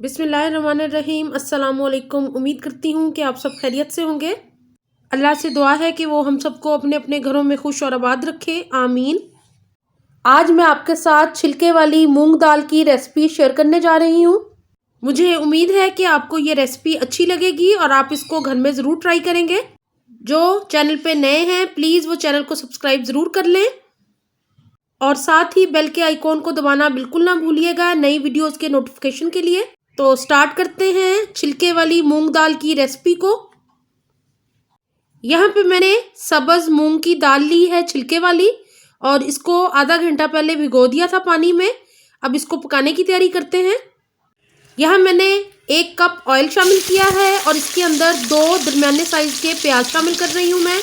बिस्मिल्लाहिर्रहमानिर्रहीम। अस्सलाम वालेकुम। उम्मीद करती हूँ कि आप सब खैरियत से होंगे। अल्लाह से दुआ है कि वो हम सबको अपने अपने घरों में खुश और आबाद रखे, आमीन। आज मैं आपके साथ छिलके वाली मूंग दाल की रेसिपी शेयर करने जा रही हूँ। मुझे उम्मीद है कि आपको ये रेसिपी अच्छी लगेगी और आप इसको घर में ज़रूर ट्राई करेंगे। जो चैनल पे नए हैं प्लीज़ वो चैनल को सब्सक्राइब ज़रूर कर लें और साथ ही बेल के आइकॉन को दबाना बिल्कुल ना भूलिएगा नई वीडियोज़ के नोटिफिकेशन के लिए। तो स्टार्ट करते हैं छिलके वाली मूंग दाल की रेसिपी को। यहाँ पे मैंने सब्ज़ मूंग की दाल ली है छिलके वाली और इसको आधा घंटा पहले भिगो दिया था पानी में। अब इसको पकाने की तैयारी करते हैं। यहाँ मैंने 1 कप ऑयल शामिल किया है और इसके अंदर 2 दरमियाने साइज़ के प्याज शामिल कर रही हूँ मैं।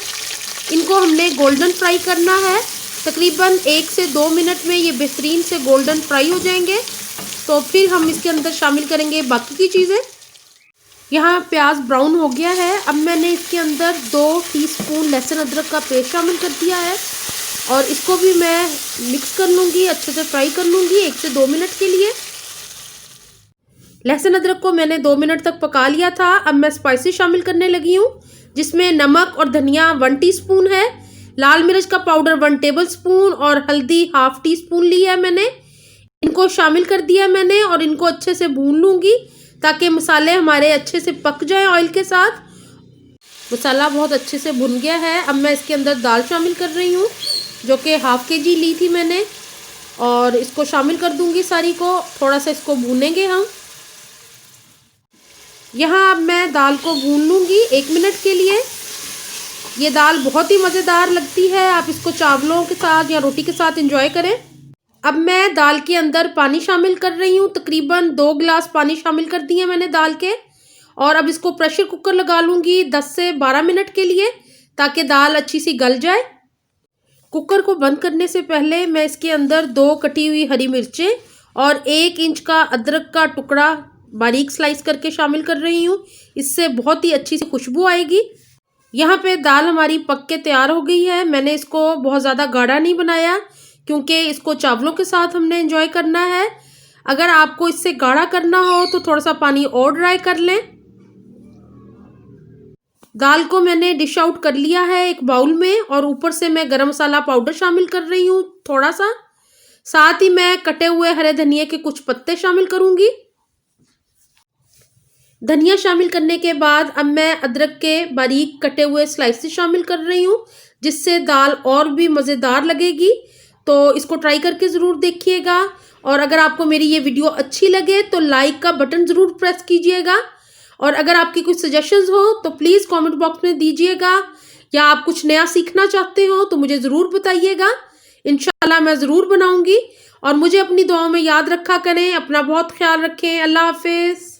इनको हमने गोल्डन फ्राई करना है। तकरीबन 1 से 2 मिनट में ये बेहतरीन से गोल्डन फ्राई हो जाएंगे। तो फिर हम इसके अंदर शामिल करेंगे बाकी की चीज़ें। यहाँ प्याज ब्राउन हो गया है। अब मैंने इसके अंदर 2 टीस्पून लहसुन अदरक का पेस्ट शामिल कर दिया है और इसको भी मैं मिक्स कर लूँगी, अच्छे से फ्राई कर लूँगी 1 से 2 मिनट के लिए। लहसुन अदरक को मैंने 2 मिनट तक पका लिया था। अब मैं स्पाइसी शामिल करने लगी हूँ, जिसमें नमक और धनिया 1 टीस्पून है, लाल मिर्च का पाउडर 1 टेबलस्पून और हल्दी ½ टीस्पून ली है मैंने। इनको शामिल कर दिया मैंने और इनको अच्छे से भून लूँगी ताकि मसाले हमारे अच्छे से पक जाएं ऑयल के साथ। मसाला बहुत अच्छे से भुन गया है। अब मैं इसके अंदर दाल शामिल कर रही हूँ जो कि ½ kg ली थी मैंने और इसको शामिल कर दूँगी सारी को। थोड़ा सा इसको भूनेंगे हम। यहाँ अब मैं दाल को भून लूँगी 1 मिनट के लिए। ये दाल बहुत ही मज़ेदार लगती है, आप इसको चावलों के साथ या रोटी के साथ एंजॉय करें। अब मैं दाल के अंदर पानी शामिल कर रही हूँ। तकरीबन 2 गिलास पानी शामिल कर दिए मैंने दाल के और अब इसको प्रेशर कुकर लगा लूँगी 10 से 12 मिनट के लिए ताकि दाल अच्छी सी गल जाए। कुकर को बंद करने से पहले मैं इसके अंदर 2 कटी हुई हरी मिर्चें और 1 इंच का अदरक का टुकड़ा बारीक स्लाइस करके शामिल कर रही हूँ। इससे बहुत ही अच्छी सी खुशबू आएगी। यहाँ पे दाल हमारी पक के तैयार हो गई है। मैंने इसको बहुत ज़्यादा गाढ़ा नहीं बनाया क्योंकि इसको चावलों के साथ हमने एंजॉय करना है। अगर आपको इससे गाढ़ा करना हो तो थोड़ा सा पानी और ड्राई कर लें। दाल को मैंने डिश आउट कर लिया है एक बाउल में और ऊपर से मैं गरम मसाला पाउडर शामिल कर रही हूँ थोड़ा सा। साथ ही मैं कटे हुए हरे धनिया के कुछ पत्ते शामिल करूँगी। धनिया शामिल करने के बाद अब मैं अदरक के बारीक कटे हुए स्लाइसेस शामिल कर रही हूँ, जिससे दाल और भी मज़ेदार लगेगी। तो इसको ट्राई करके ज़रूर देखिएगा और अगर आपको मेरी ये वीडियो अच्छी लगे तो लाइक का बटन ज़रूर प्रेस कीजिएगा और अगर आपकी कुछ सजेशंस हो तो प्लीज़ कमेंट बॉक्स में दीजिएगा या आप कुछ नया सीखना चाहते हो तो मुझे ज़रूर बताइएगा। इंशाल्लाह मैं ज़रूर बनाऊँगी और मुझे अपनी दुआओं में याद रखा करें। अपना बहुत ख्याल रखें। अल्लाह हाफिज़।